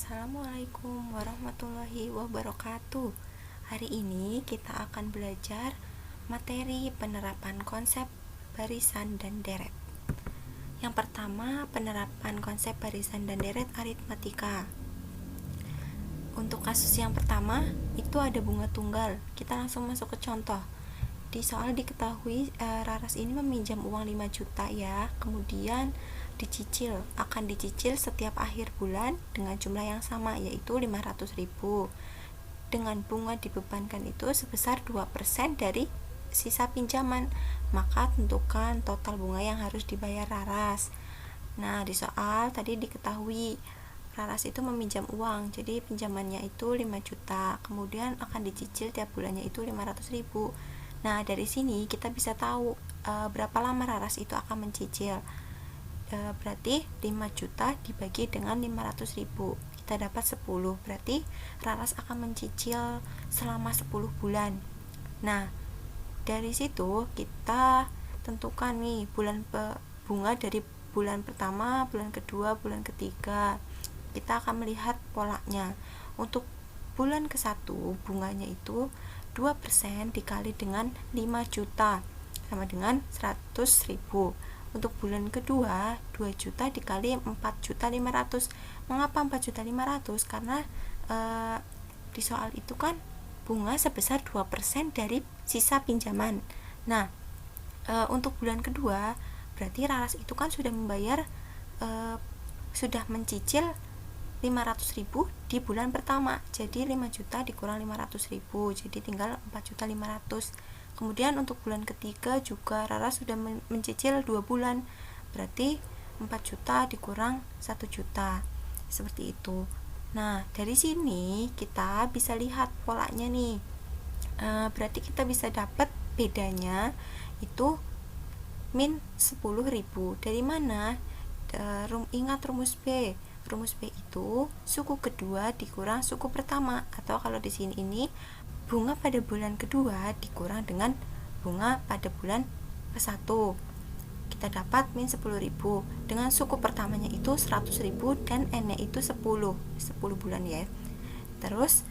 Assalamualaikum warahmatullahi wabarakatuh. Hari ini kita akan belajar materi penerapan konsep barisan dan deret. Yang pertama, penerapan konsep barisan dan deret aritmatika. Untuk kasus yang pertama, itu ada bunga tunggal. Kita langsung masuk ke contoh. Di soal diketahui Raras ini meminjam uang 5 juta ya, kemudian akan dicicil setiap akhir bulan dengan jumlah yang sama, yaitu 500.000, dengan bunga dibebankan itu sebesar 2% dari sisa pinjaman. Maka tentukan total bunga yang harus dibayar Raras. Nah, di soal tadi diketahui Raras itu meminjam uang, jadi pinjamannya itu 5 juta, kemudian akan dicicil tiap bulannya itu 500.000. Nah, dari sini kita bisa tahu berapa lama Raras itu akan mencicil. Berarti 5 juta dibagi dengan 500.000, kita dapat 10. Berarti Raras akan mencicil selama 10 bulan. Nah, dari situ kita tentukan nih bunga dari bulan pertama, bulan kedua, bulan ketiga. Kita akan melihat polanya. Untuk bulan ke-1 bunganya itu 2% dikali dengan 5 juta sama dengan 100.000. Untuk bulan kedua 2 juta dikali 4.500.000. Mengapa 4.500.000? Karena di soal itu kan bunga sebesar 2% dari sisa pinjaman. Nah, untuk bulan kedua berarti Raras itu kan sudah membayar sudah mencicil 500.000 di bulan pertama, jadi 5 juta dikurang 500.000, jadi tinggal 4.500.000. Kemudian untuk bulan ketiga juga Raras sudah mencicil 2 bulan, berarti 4 juta dikurang 1 juta, seperti itu. Nah, dari sini kita bisa lihat polanya nih. Berarti kita bisa dapat bedanya itu min 10.000. Dari mana? Ingat rumus B. Rumus B itu suku kedua dikurang suku pertama, atau kalau di sini ini bunga pada bulan kedua dikurang dengan bunga pada bulan ke-1. Kita dapat min 10.000. Dengan suku pertamanya itu 100.000 dan N-nya itu 10 bulan ya. Terus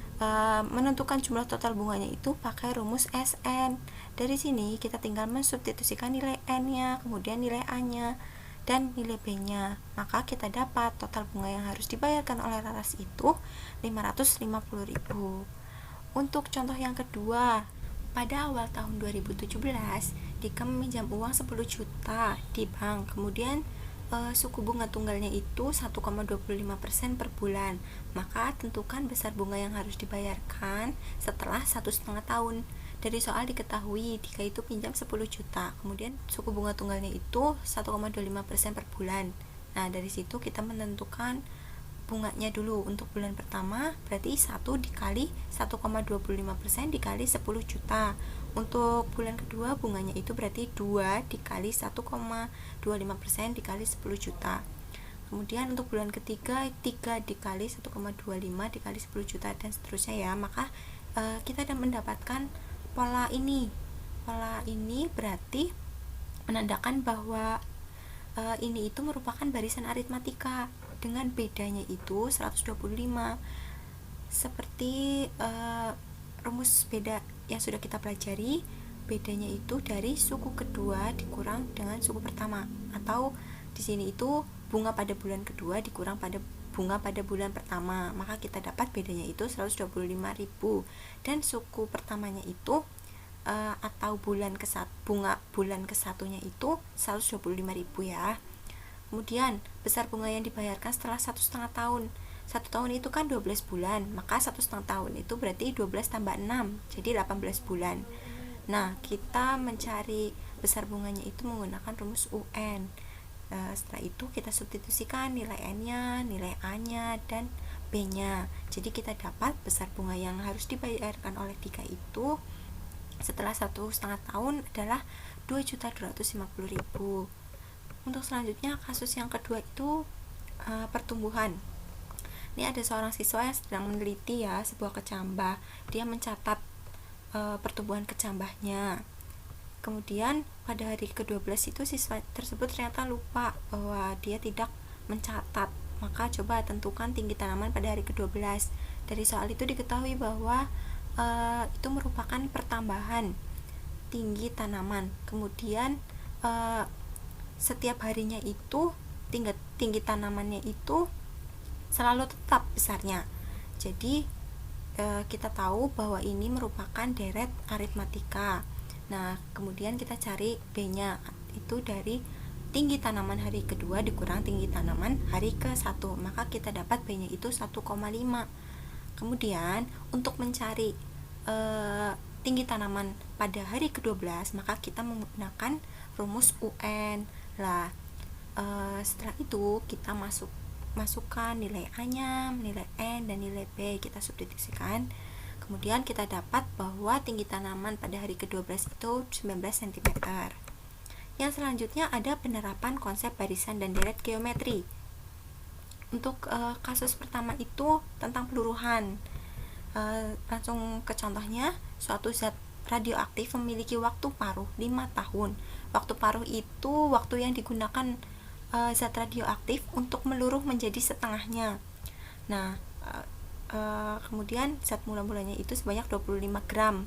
menentukan jumlah total bunganya itu pakai rumus SN. Dari sini kita tinggal mensubstitusikan nilai N-nya, kemudian nilai A-nya dan nilai B-nya. Maka kita dapat total bunga yang harus dibayarkan oleh Raras itu 550.000. Untuk contoh yang kedua, pada awal tahun 2017 Dika meminjam uang 10 juta di bank, kemudian suku bunga tunggalnya itu 1,25% per bulan. Maka tentukan besar bunga yang harus dibayarkan setelah 1,5 tahun. Dari soal diketahui Dika itu pinjam 10 juta, kemudian suku bunga tunggalnya itu 1,25% per bulan. Nah, dari situ kita menentukan bunganya dulu. Untuk bulan pertama berarti 1 dikali 1,25% dikali 10 juta. Untuk bulan kedua bunganya itu berarti 2 dikali 1,25% dikali 10 juta. Kemudian untuk bulan ketiga 3 dikali 1,25 dikali 10 juta dan seterusnya ya. Maka kita akan mendapatkan pola ini berarti menandakan bahwa ini itu merupakan barisan aritmatika dengan bedanya itu 125. Seperti rumus beda yang sudah kita pelajari, bedanya itu dari suku kedua dikurang dengan suku pertama, atau di sini itu bunga pada bulan kedua dikurang pada bunga pada bulan pertama, maka kita dapat bedanya itu 125.000. Dan suku pertamanya itu atau bunga bulan ke-1-nya itu 125.000 ya. Kemudian besar bunga yang dibayarkan setelah 1,5 tahun. 1 tahun itu kan 12 bulan, maka 1,5 tahun itu berarti 12 tambah 6, jadi 18 bulan. Nah, kita mencari besar bunganya itu menggunakan rumus UN. Setelah itu kita substitusikan nilai N-nya, nilai A-nya, dan B-nya. Jadi kita dapat besar bunga yang harus dibayarkan oleh Dika itu setelah 1,5 tahun adalah 2.250.000. Untuk selanjutnya kasus yang kedua itu pertumbuhan. Ini ada seorang siswa yang sedang meneliti ya sebuah kecambah. Dia mencatat pertumbuhan kecambahnya. Kemudian pada hari ke-12 itu siswa tersebut ternyata lupa bahwa dia tidak mencatat maka coba tentukan tinggi tanaman pada hari ke-12. Dari soal itu diketahui bahwa itu merupakan pertambahan tinggi tanaman. Kemudian setiap harinya itu tinggi tanamannya itu selalu tetap besarnya. Jadi kita tahu bahwa ini merupakan deret aritmatika. Nah, kemudian kita cari B-nya, itu dari tinggi tanaman hari kedua dikurang tinggi tanaman hari ke-1, maka kita dapat B-nya itu 1,5. Kemudian untuk mencari tinggi tanaman pada hari ke-12, maka kita menggunakan rumus UN lah. Setelah itu kita masukkan nilai A-nya, nilai N, dan nilai B, kita substitusikan. Kemudian kita dapat bahwa tinggi tanaman pada hari ke-12 itu 19 cm. Yang selanjutnya ada penerapan konsep barisan dan deret geometri. Untuk kasus pertama itu tentang peluruhan. Langsung ke contohnya, suatu zat radioaktif memiliki waktu paruh 5 tahun. Waktu paruh itu waktu yang digunakan zat radioaktif untuk meluruh menjadi setengahnya. Nah, kemudian zat mula-mulanya itu sebanyak 25 gram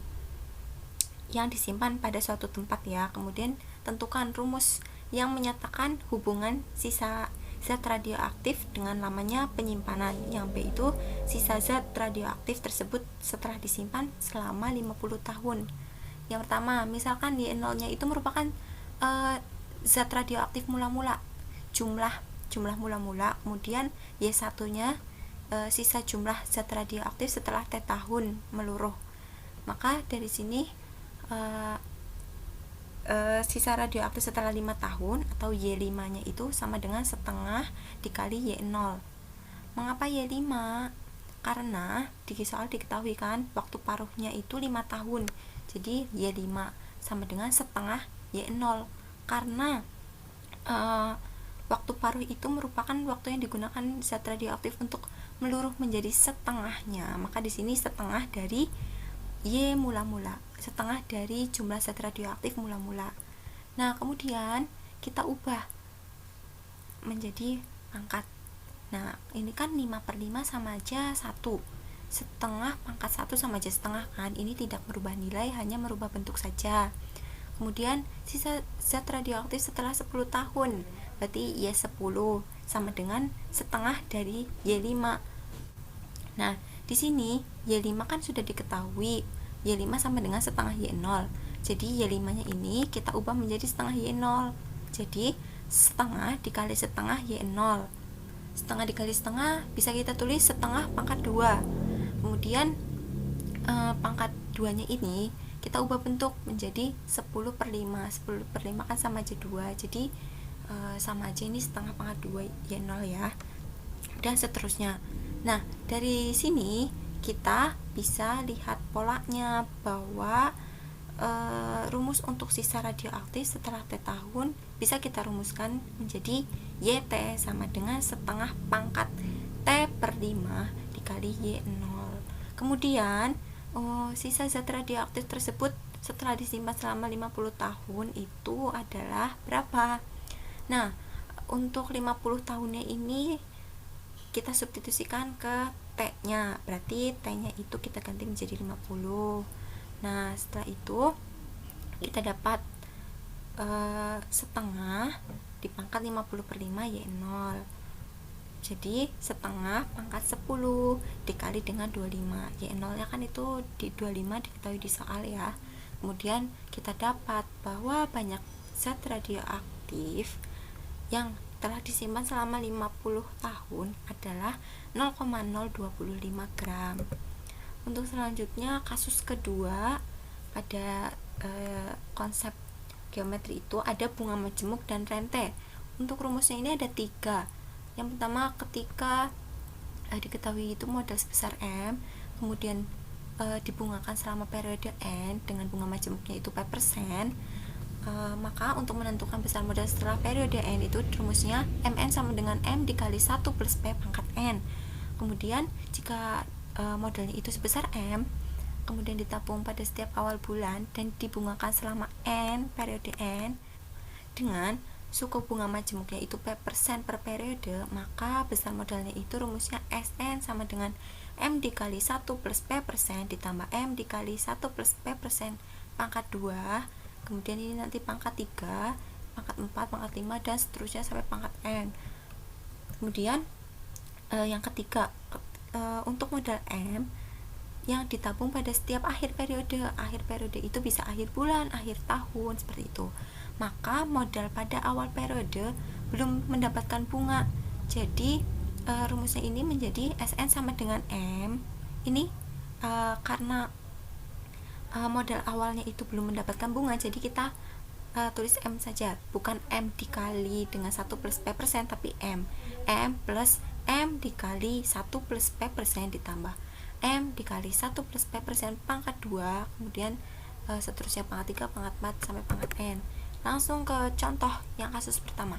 yang disimpan pada suatu tempat ya. Kemudian tentukan rumus yang menyatakan hubungan sisa zat radioaktif dengan lamanya penyimpanan. Yang B itu sisa zat radioaktif tersebut setelah disimpan selama 50 tahun. Yang pertama, misalkan Y0-nya itu merupakan zat radioaktif mula-mula, jumlah mula-mula. Kemudian Y1-nya sisa jumlah zat radioaktif setelah T tahun meluruh. Maka dari sini sisa radioaktif setelah 5 tahun atau Y5-nya itu sama dengan setengah dikali Y0. Mengapa Y5? Karena di soal diketahui kan waktu paruhnya itu 5 tahun. Jadi Y5 sama dengan setengah Y0. Karena waktu paruh itu merupakan waktu yang digunakan zat radioaktif untuk meluruh menjadi setengahnya. Maka di sini setengah dari Y mula-mula, setengah dari jumlah zat radioaktif mula-mula. Nah, kemudian kita ubah menjadi pangkat. Nah, ini kan 5/5 sama aja 1. Setengah pangkat 1 sama aja setengah kan. Ini tidak merubah nilai, hanya merubah bentuk saja. Kemudian sisa zat radioaktif setelah 10 tahun, berarti Y10 sama dengan setengah dari Y5. Nah, di sini Y5 kan sudah diketahui, Y5 sama dengan setengah Y0. Jadi Y5-nya ini kita ubah menjadi setengah Y0. Jadi setengah dikali setengah Y0. Setengah dikali setengah bisa kita tulis setengah pangkat 2. Kemudian pangkat 2-nya ini kita ubah bentuk menjadi 10/5. 10/5 kan sama aja 2. Jadi sama aja ini setengah pangkat 2 Y0 ya. Dan seterusnya. Nah, dari sini kita bisa lihat polanya bahwa rumus untuk sisa radioaktif setelah T tahun bisa kita rumuskan menjadi YT sama dengan setengah pangkat T/5 dikali Y0. Kemudian sisa zat radioaktif tersebut setelah disimpan selama 50 tahun itu adalah berapa? Nah, untuk 50 tahunnya ini kita substitusikan ke T-nya, berarti T-nya itu kita ganti menjadi 50. Nah, setelah itu kita dapat setengah dipangkat 50/5 Y0. Jadi setengah pangkat 10 dikali dengan 25. Y0 nya kan itu di 25 diketahui di soal ya. Kemudian kita dapat bahwa banyak zat radioaktif yang telah disimpan selama 50 tahun adalah 0,025 gram. Untuk selanjutnya kasus kedua pada konsep geometri itu ada bunga majemuk dan rente. Untuk rumusnya ini ada 3. Yang pertama, ketika diketahui itu modal sebesar M, kemudian dibungakan selama periode N dengan bunga majemuknya itu P%, maka untuk menentukan besar modal setelah periode N itu rumusnya Mn sama dengan M dikali 1 plus P pangkat N. Kemudian jika modalnya itu sebesar M, kemudian ditabung pada setiap awal bulan dan dibungakan selama N periode N dengan suku bunga majemuknya itu persen per periode, maka besar modalnya itu rumusnya SN sama dengan M dikali 1 plus P persen ditambah M dikali 1 plus P persen pangkat 2, kemudian ini nanti pangkat 3, pangkat 4, pangkat 5, dan seterusnya sampai pangkat N. Kemudian yang ketiga, untuk modal M yang ditabung pada setiap akhir periode itu bisa akhir bulan, akhir tahun, seperti itu. Maka modal pada awal periode belum mendapatkan bunga, jadi rumusnya ini menjadi SN sama dengan M. Ini karena modal awalnya itu belum mendapatkan bunga, jadi kita tulis M saja, bukan M dikali dengan 1 plus P persen, tapi M plus M dikali 1 plus P persen ditambah M dikali 1 plus P persen pangkat 2, kemudian seterusnya pangkat 3, pangkat 4, sampai pangkat N. Langsung ke contoh yang kasus pertama.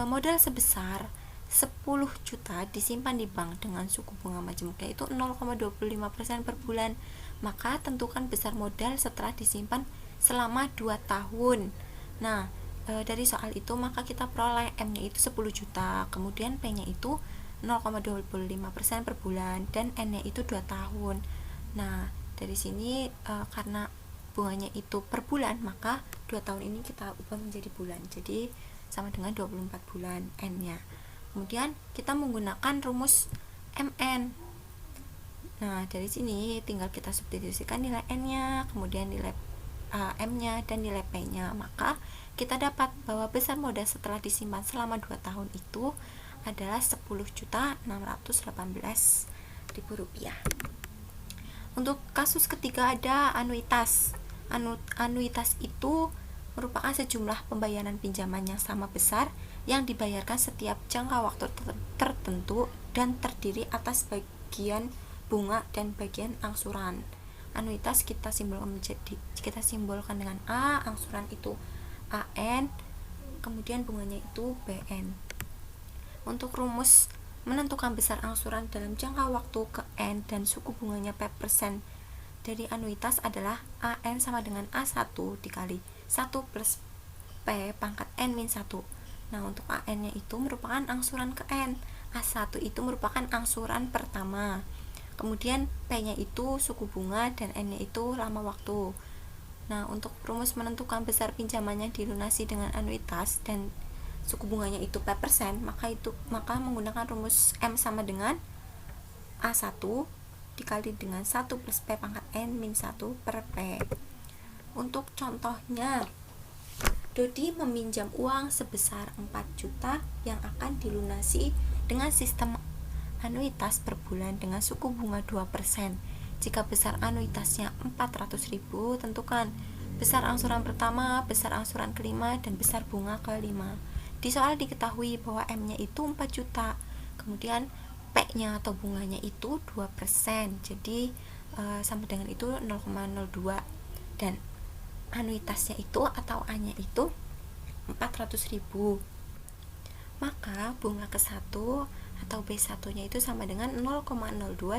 Modal sebesar 10 juta disimpan di bank dengan suku bunga majemuknya itu 0,25% per bulan. Maka tentukan besar modal setelah disimpan selama 2 tahun. Nah, dari soal itu maka kita peroleh M-nya itu 10 juta, kemudian P-nya itu 0,25% per bulan, dan N-nya itu 2 tahun. Nah, dari sini karena bunganya itu per bulan, maka 2 tahun ini kita ubah menjadi bulan, jadi sama dengan 24 bulan N-nya. Kemudian kita menggunakan rumus MN. Nah, dari sini tinggal kita substitusikan nilai N-nya, kemudian nilai M-nya, dan nilai P-nya. Maka kita dapat bahwa besar modal setelah disimpan selama 2 tahun itu adalah Rp10.618.000. Untuk kasus ketiga ada anuitas. Anuitas itu merupakan sejumlah pembayaran pinjaman yang sama besar yang dibayarkan setiap jangka waktu tertentu dan terdiri atas bagian bunga dan bagian angsuran. Anuitas kita simbolkan dengan A, angsuran itu AN, kemudian bunganya itu BN. Untuk rumus menentukan besar angsuran dalam jangka waktu ke N dan suku bunganya P persen dari anuitas adalah AN sama dengan A1 dikali 1 plus P pangkat N min 1. Nah, untuk AN nya itu merupakan angsuran ke N, A1 itu merupakan angsuran pertama, kemudian P nya itu suku bunga, dan N nya itu lama waktu. Nah, untuk rumus menentukan besar pinjamannya dilunasi dengan anuitas dan suku bunganya itu P persen, maka menggunakan rumus M sama dengan A1 dikali dengan 1 plus P pangkat N min 1 per P. Untuk contohnya, Dodi meminjam uang sebesar 4 juta yang akan dilunasi dengan sistem anuitas per bulan dengan suku bunga 2%. Jika besar anuitasnya 400.000, tentukan besar angsuran pertama, besar angsuran kelima, dan besar bunga kelima. Di soal diketahui bahwa M-nya itu 4 juta, kemudian P-nya atau bunganya itu 2%, jadi sama dengan itu 0,02, dan anuitasnya itu atau A-nya itu 400.000. Maka bunga ke-1 atau B1 nya itu sama dengan 0,02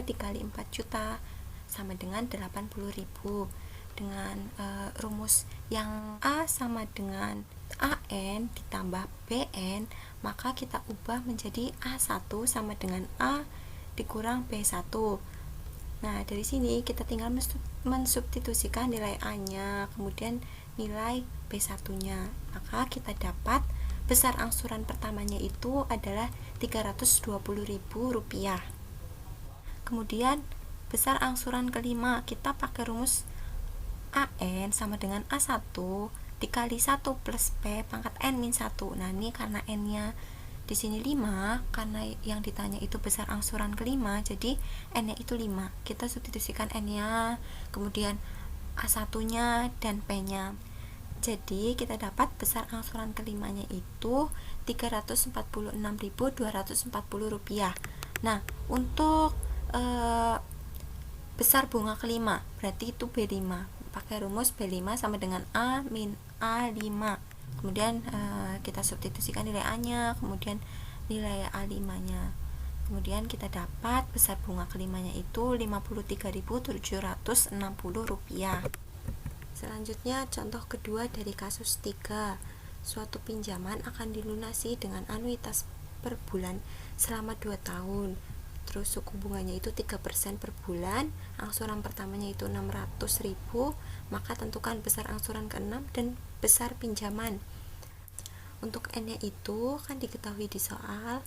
dikali 4 juta sama dengan 80.000. Dengan rumus yang A sama dengan AN ditambah BN, maka kita ubah menjadi A1 sama dengan A dikurang B1. Nah, dari sini kita tinggal mensubstitusikan nilai A-nya, kemudian nilai B1 nya, maka kita dapat besar angsuran pertamanya itu adalah Rp320.000. Kemudian besar angsuran kelima, kita pakai rumus AN sama dengan A1 dikali 1 plus P pangkat N min 1. Nah, ini karena N nya di sini 5, karena yang ditanya itu besar angsuran kelima, jadi N nya itu 5. Kita substitusikan N nya, kemudian A1 nya, dan P nya. Jadi kita dapat besar angsuran kelimanya itu Rp346.240. Nah, untuk besar bunga kelima berarti itu B5. Pakai rumus B5 sama dengan A min A5. Kemudian kita substitusikan nilai A-nya, kemudian nilai A5-nya. Kemudian kita dapat besar bunga kelimanya itu Rp53.760. Selanjutnya contoh kedua dari kasus 3. suatu pinjaman akan dilunasi dengan anuitas per bulan selama 2 tahun. Terus suku bunganya itu 3% per bulan, angsuran pertamanya itu 600.000, maka tentukan besar angsuran ke-6 dan besar pinjaman. Untuk N-nya itu kan diketahui di soal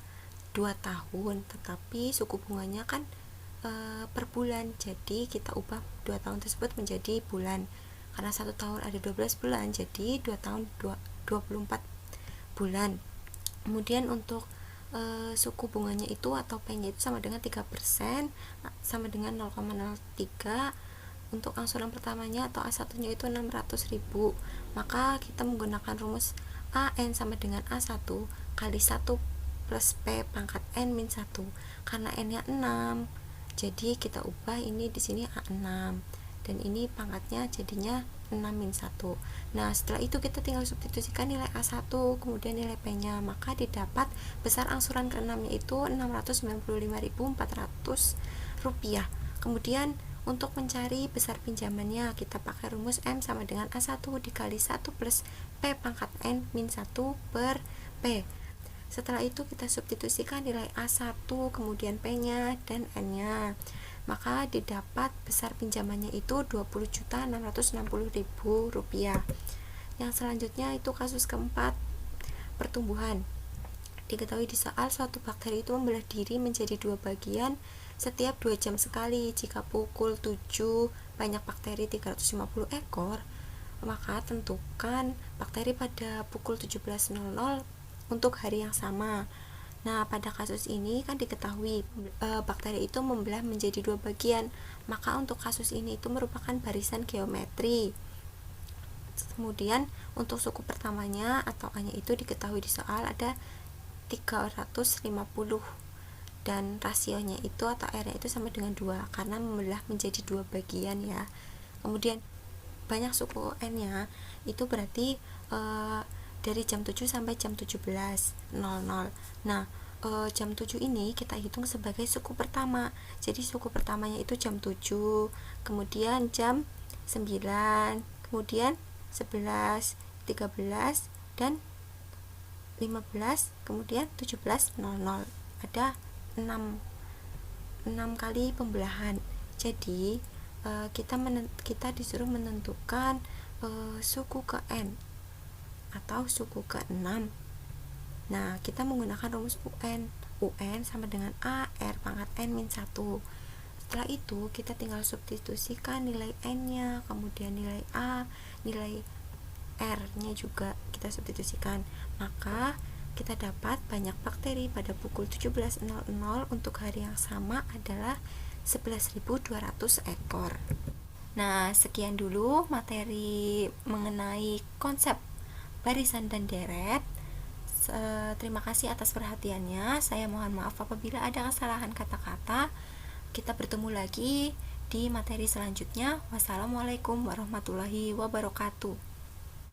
2 tahun, tetapi suku bunganya kan per bulan, jadi kita ubah 2 tahun tersebut menjadi bulan. Karena 1 tahun ada 12 bulan, jadi 2 tahun 24 bulan. Kemudian untuk suku bunganya itu atau P-nya itu sama dengan 3%, sama dengan 0,03. Untuk angsuran pertamanya atau A1 nya itu 600.000, maka kita menggunakan rumus AN sama dengan A1 kali 1 plus P pangkat N min 1, karena N nya 6, jadi kita ubah ini di sini A6 dan ini pangkatnya jadinya 6 min 1. Nah, setelah itu kita tinggal substitusikan nilai A1 kemudian nilai P-nya, maka didapat besar angsuran ke-6 nya itu Rp695.400. Kemudian untuk mencari besar pinjamannya, kita pakai rumus M sama dengan A1 dikali 1 plus P pangkat N min 1 per P. Setelah itu kita substitusikan nilai A1 kemudian P-nya dan N-nya, maka didapat besar pinjamannya itu Rp20.660.000. Yang selanjutnya itu kasus keempat, pertumbuhan. Diketahui di soal suatu bakteri itu membelah diri menjadi 2 bagian setiap 2 jam sekali. Jika pukul 7 banyak bakteri 350 ekor, maka tentukan bakteri pada pukul 17.00 untuk hari yang sama. Nah, pada kasus ini kan diketahui bakteri itu membelah menjadi 2 bagian, maka untuk kasus ini itu merupakan barisan geometri. Kemudian untuk suku pertamanya atau A-nya itu diketahui di soal ada 350 dan rasionya itu atau R-nya itu sama dengan 2 karena membelah menjadi 2 bagian ya. Kemudian banyak suku N-nya itu berarti dari jam 7 sampai jam 17.00. Nah, jam 7 ini kita hitung sebagai suku pertama. Jadi suku pertamanya itu jam 7, kemudian jam 9, kemudian 11, 13, dan 15, kemudian 17.00. Ada 6 kali pembelahan. Jadi kita disuruh menentukan suku ke N atau suku ke-6. Nah, kita menggunakan rumus UN. UN sama dengan AR pangkat N min 1. Setelah itu, kita tinggal substitusikan nilai N-nya, kemudian nilai A, nilai R-nya juga kita substitusikan. Maka, kita dapat banyak bakteri pada pukul 17.00 untuk hari yang sama adalah 11.200 ekor. Nah, sekian dulu materi mengenai konsep barisan dan deret. Terima kasih atas perhatiannya. Saya mohon maaf apabila ada kesalahan kata-kata. Kita bertemu lagi di materi selanjutnya. Wassalamualaikum warahmatullahi wabarakatuh.